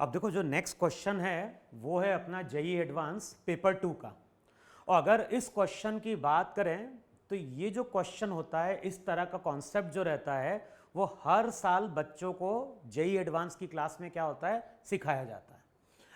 अब देखो जो नेक्स्ट क्वेश्चन है वो है अपना जेईई एडवांस पेपर 2 का। और अगर इस क्वेश्चन की बात करें तो ये जो क्वेश्चन होता है, इस तरह का कॉन्सेप्ट जो रहता है वो हर साल बच्चों को जेईई एडवांस की क्लास में क्या होता है, सिखाया जाता है।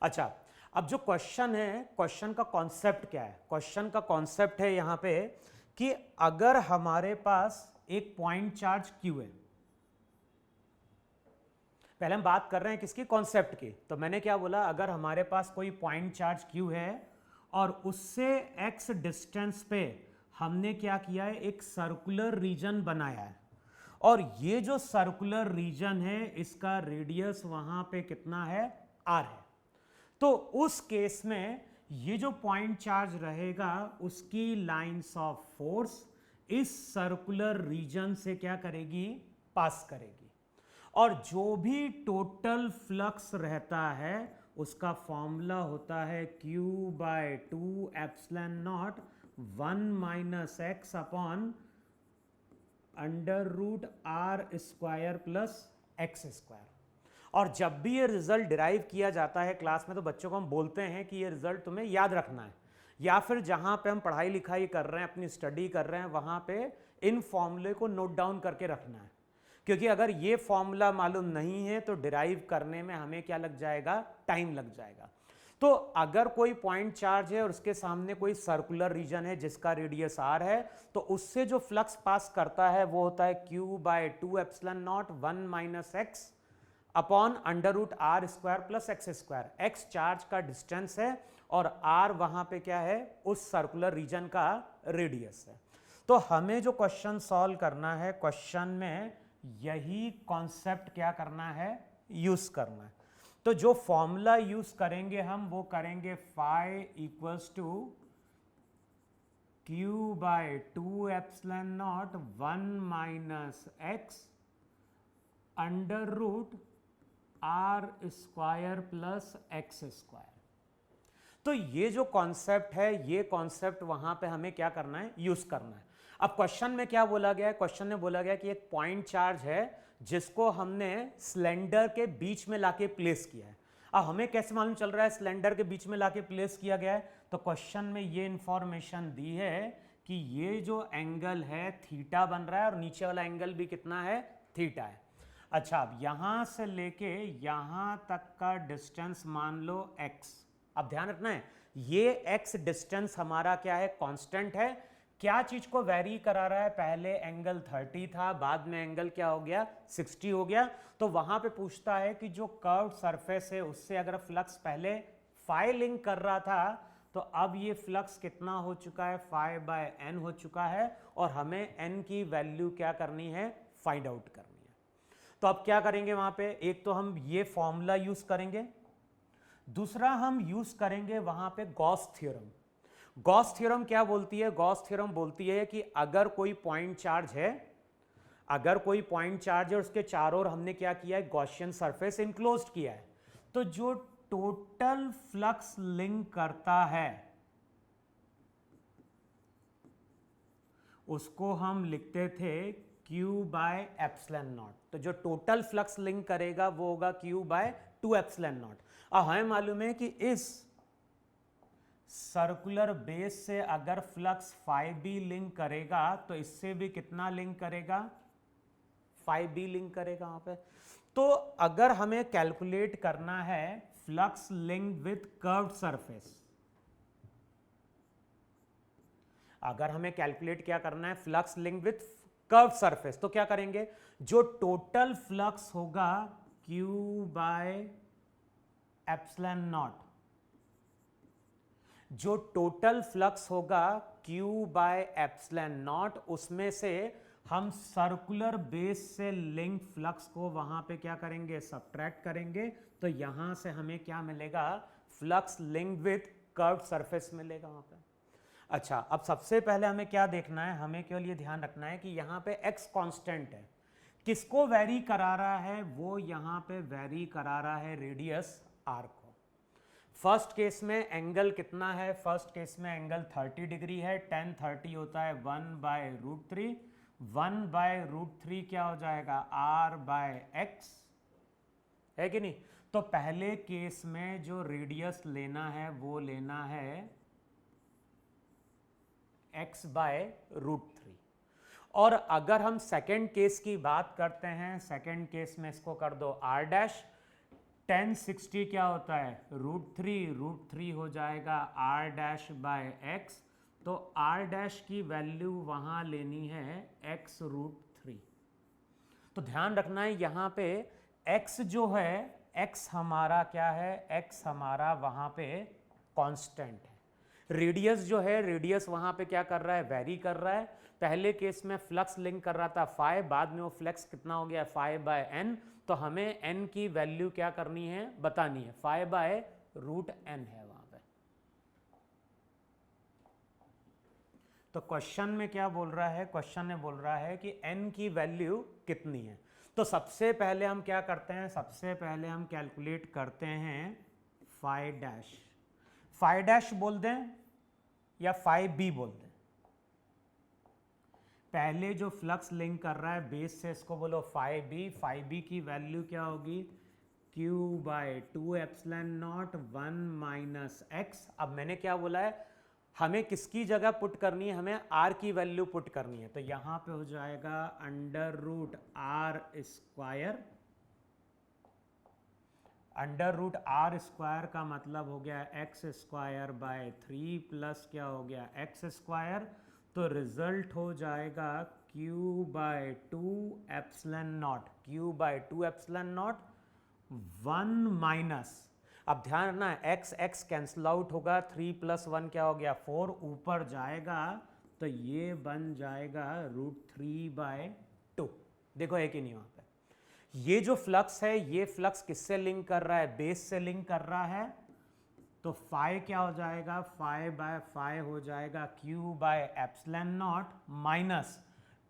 अच्छा, अब जो क्वेश्चन है, क्वेश्चन का कॉन्सेप्ट क्या है? क्वेश्चन का कॉन्सेप्ट है यहाँ पे कि अगर हमारे पास एक पॉइंट चार्ज क्यू है, पहले हम बात कर रहे हैं किसकी, कॉन्सेप्ट की। तो मैंने क्या बोला, अगर हमारे पास कोई पॉइंट चार्ज क्यू है और उससे x डिस्टेंस पे हमने क्या किया है, एक सर्कुलर रीजन बनाया है, और ये जो सर्कुलर रीजन है इसका रेडियस वहां पे कितना है, r है। तो उस केस में ये जो पॉइंट चार्ज रहेगा उसकी लाइंस ऑफ फोर्स इस सर्कुलर रीजन से क्या करेगी, पास करेगी। और जो भी टोटल फ्लक्स रहता है उसका फॉर्मूला होता है Q by 2 epsilon naught 1 minus x upon under root r square plus x square. और जब भी ये रिजल्ट डिराइव किया जाता है क्लास में तो बच्चों को हम बोलते हैं कि ये रिजल्ट तुम्हें याद रखना है, या फिर जहां पे हम पढ़ाई लिखाई कर रहे हैं, अपनी स्टडी कर रहे हैं, वहां पे इन फॉर्मूले को नोट डाउन करके रखना है। क्योंकि अगर ये फॉर्मूला मालूम नहीं है तो डिराइव करने में हमें क्या लग जाएगा, टाइम लग जाएगा। तो अगर कोई पॉइंट चार्ज है और उसके सामने कोई सर्कुलर रीजन है जिसका रेडियस आर है, तो उससे जो फ्लक्स पास करता है वो होता है Q by 2 epsilon naught 1 minus x upon under root r square plus x square. X charge का डिस्टेंस है और आर वहां पे क्या है, उस सर्कुलर रीजन का रेडियस है। तो हमें जो क्वेश्चन सॉल्व करना है, क्वेश्चन में यही कॉन्सेप्ट क्या करना है, यूज करना है। तो जो फॉर्मूला यूज करेंगे हम वो करेंगे phi equals to Q by 2 epsilon naught 1 minus x under root r square plus x square. तो ये जो कॉन्सेप्ट है, ये कॉन्सेप्ट वहां पे हमें क्या करना है, यूज करना है। अब क्वेश्चन में क्या बोला गया है, क्वेश्चन में बोला गया कि एक पॉइंट चार्ज है जिसको हमने सिलेंडर के बीच में लाके प्लेस किया है। अब हमें कैसे मालूम चल रहा है सिलेंडर के बीच में लाके प्लेस किया गया है? तो क्वेश्चन में ये इंफॉर्मेशन दी है कि ये जो एंगल है थीटा बन रहा है और नीचे वाला एंगल भी कितना है, थीटा है। अच्छा, अब यहां से लेके यहां तक का डिस्टेंस मान लो x। अब ध्यान रखना है ये x डिस्टेंस हमारा क्या है, कांस्टेंट है। क्या चीज को वेरी करा रहा है, पहले एंगल 30 था, बाद में एंगल क्या हो गया, 60 हो गया। तो वहां पे पूछता है कि जो कर्व सरफेस है उससे अगर फ्लक्स पहले फाई लिंक कर रहा था तो अब ये फ्लक्स कितना हो चुका है, फाई बाय n हो चुका है, और हमें n की वैल्यू क्या करनी है, फाइंड आउट करनी है। तो अब क्या करेंगे वहां पे, एक तो हम ये फॉर्मूला यूज करेंगे, दूसरा हम यूज करेंगे वहां पे गॉस थ्योरम। गॉस थ्योरम क्या बोलती है, गॉस थ्योरम बोलती है कि अगर कोई पॉइंट चार्ज है, अगर कोई पॉइंट चार्ज है उसके चारों ओर हमने क्या किया है, गॉसियन सरफेस इनक्लोज्ड किया है, तो जो टोटल फ्लक्स लिंक करता है उसको हम लिखते थे Q बाय एप्सिलॉन नॉट। तो जो टोटल फ्लक्स लिंक करेगा वो होगा Q बाय 2 एप्सिलॉन नॉट। अब हमें मालूम है कि इस सर्कुलर बेस से अगर फ्लक्स फाई बी लिंक करेगा तो इससे भी कितना लिंक करेगा, फाई बी लिंक करेगा वहां पे। तो अगर हमें कैलकुलेट करना है flux link with curved surface, अगर हमें कैलकुलेट क्या करना है, flux link with curve surface, तो क्या करेंगे, जो टोटल फ्लक्स होगा Q बाय एप्सिलॉन नॉट, जो टोटल फ्लक्स होगा Q बाय एप्सिलॉन नॉट, उसमें से हम सर्कुलर बेस से लिंक फ्लक्स को वहां पे क्या करेंगे, सब्ट्रैक्ट करेंगे। तो यहां से हमें क्या मिलेगा, flux link with curve surface मिलेगा वहां पे। अच्छा, अब सबसे पहले हमें क्या देखना है, हमें केवल ये ध्यान रखना है कि यहाँ पे x कांस्टेंट है, किसको वेरी करा रहा है, वो यहाँ पे वेरी करा रहा है रेडियस r को। फर्स्ट केस में एंगल कितना है, फर्स्ट केस में एंगल 30 डिग्री है, tan 30 होता है 1 बाय रूट 3, 1 बाय रूट 3 क्या हो जाएगा, r बाय x है कि नहीं? तो पहले केस में जो रेडियस लेना है वो लेना है x बाय √3। और अगर हम सेकेंड केस की बात करते हैं, सेकेंड केस में इसको कर दो r', 1060 क्या होता है √3 हो जाएगा r' बाय x। तो r' की वैल्यू वहां लेनी है x√3। तो ध्यान रखना है यहां पे x जो है, x हमारा क्या है, x हमारा वहां पे कांस्टेंट है। रेडियस जो है, रेडियस वहां पे क्या कर रहा है, वेरी कर रहा है। पहले केस में फ्लक्स लिंक कर रहा था फाई, बाद में वो फ्लक्स कितना हो गया फाई बाय n। तो हमें n की वैल्यू क्या करनी है, बतानी है, फाई बाय √n है वहां पे। तो क्वेश्चन में क्या बोल रहा है, क्वेश्चन में बोल रहा है कि n की वैल्यू कितनी है। तो सबसे पहले हम क्या करते हैं, सबसे पहले हम कैलकुलेट करते हैं फाई डैश। फाई डैश बोल दें या फाई बी बोल दें। पहले जो फ्लक्स लिंक कर रहा है बेस से, इसको बोलो फाई बी। फाई बी की वैल्यू क्या होगी, q/2ε0 1 माइनस एक्स। अब मैंने क्या बोला है, हमें किसकी जगह पुट करनी है, हमें r की वैल्यू पुट करनी है। तो यहां पे हो जाएगा √r²। √r² का मतलब हो गया x² / 3 प्लस क्या हो गया x²। तो रिजल्ट हो जाएगा q/2ε0, q/2ε0 1 माइनस। अब ध्यान रखना है x x कैंसिल आउट होगा, 3 + 1 क्या हो गया 4, ऊपर जाएगा तो ये बन जाएगा √3/2। देखो है कि नहीं वहां पे। ये जो फ्लक्स है, ये फ्लक्स किससे लिंक कर रहा है, बेस से लिंक कर रहा है। तो फाई क्या हो जाएगा, फाई बाय फाई हो जाएगा q/ε0 minus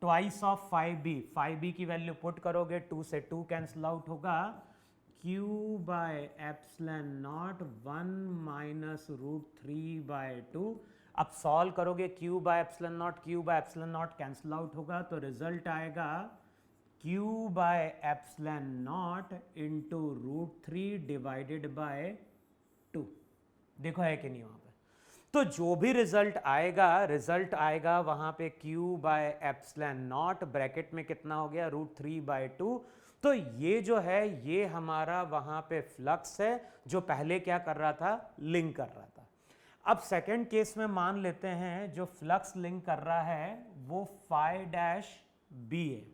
twice of phi B. Phi B की वैल्यू पुट करोगे, 2 से 2 कैंसिल आउट होगा, q/ε0 1 माइनस √3/2। अब सॉल्व करोगे q/ε0 कैंसिल आउट होगा, तो रिजल्ट आएगा q/ε0 इंटू √3 डिवाइडेड बाय 2। देखो है कि नहीं वहां पे। तो जो भी रिजल्ट आएगा वहां पे q/ε0 ब्रैकेट में कितना हो गया √3/2। तो ये जो है ये हमारा वहां पे फ्लक्स है जो पहले क्या कर रहा था, लिंक कर रहा था। अब सेकंड केस में मान लेते हैं जो फ्लक्स लिंक कर रहा है वो फाई डैश बी है।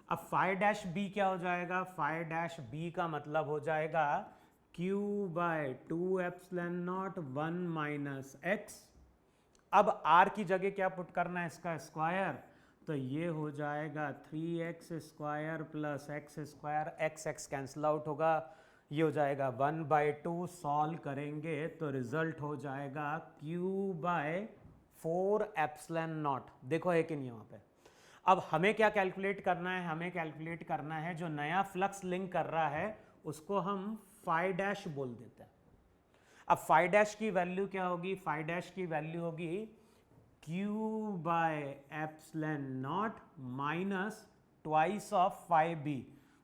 अब फाई डैश बी क्या हो जाएगा, फाई डैश बी का मतलब हो जाएगा q/2ε0 1 माइनस एक्स। अब r की जगह क्या पुट करना है, इसका स्क्वायर। तो ये हो जाएगा 3x² plus x², x cancel out होगा, ये हो जाएगा 1/2। सॉल्व करेंगे तो रिजल्ट हो जाएगा q/4ε0। देखो है कि नहीं वहां पे। अब हमें क्या कैलकुलेट करना है, हमें कैलकुलेट करना है जो नया फ्लक्स लिंक कर रहा है उसको हम फाई डैश बोल देते हैं। अब फाई डैश की वैल्यू क्या होगी, फाई डैश की वैल्यू होगी q/ε0 minus twice of phi B.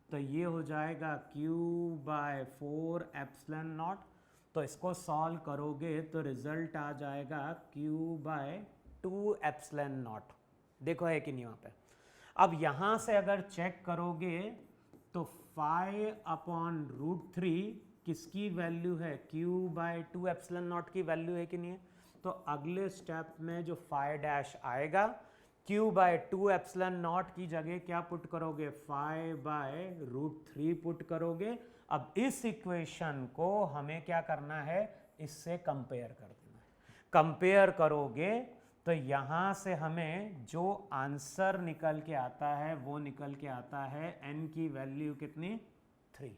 तो ये हो जाएगा q/4ε0। तो इसको सॉल्व करोगे तो रिजल्ट आ जाएगा q/2ε0। देखो है कि नहीं वहां पे। अब यहां से अगर चेक करोगे तो φ/√3 किसकी वैल्यू है, q/2ε0 की वैल्यू है कि नहीं है। तो अगले स्टेप में जो फाई डैश आएगा q/2ε0 की जगह क्या पुट करोगे, φ/√3 पुट करोगे। अब इस इक्वेशन को हमें क्या करना है, इससे कंपेयर कर देना है। कंपेयर करोगे तो यहां से हमें जो आंसर निकल के आता है वो निकल के आता है n की वैल्यू कितनी, 3।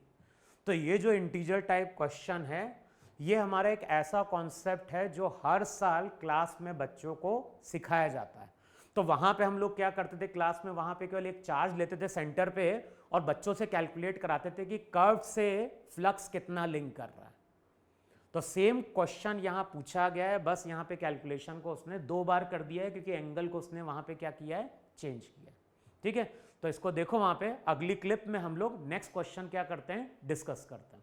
तो ये जो इंटीजर टाइप क्वेश्चन है ये हमारा एक ऐसा कॉन्सेप्ट है जो हर साल क्लास में बच्चों को सिखाया जाता है। तो वहां पे हम लोग क्या करते थे क्लास में, वहां पे केवल एक चार्ज लेते थे सेंटर पे और बच्चों से कैलकुलेट कराते थे कि कर्व से फ्लक्स कितना लिंक कर रहा है। तो सेम क्वेश्चन यहां पूछा गया है, बस यहां पे कैलकुलेशन को उसने 2 बार कर दिया है क्योंकि एंगल को उसने वहां पे क्या किया है, चेंज किया है। ठीक है। तो इसको देखो वहां पे, अगली क्लिप में हम लोग नेक्स्ट क्वेश्चन क्या करते हैं, डिस्कस करते हैं।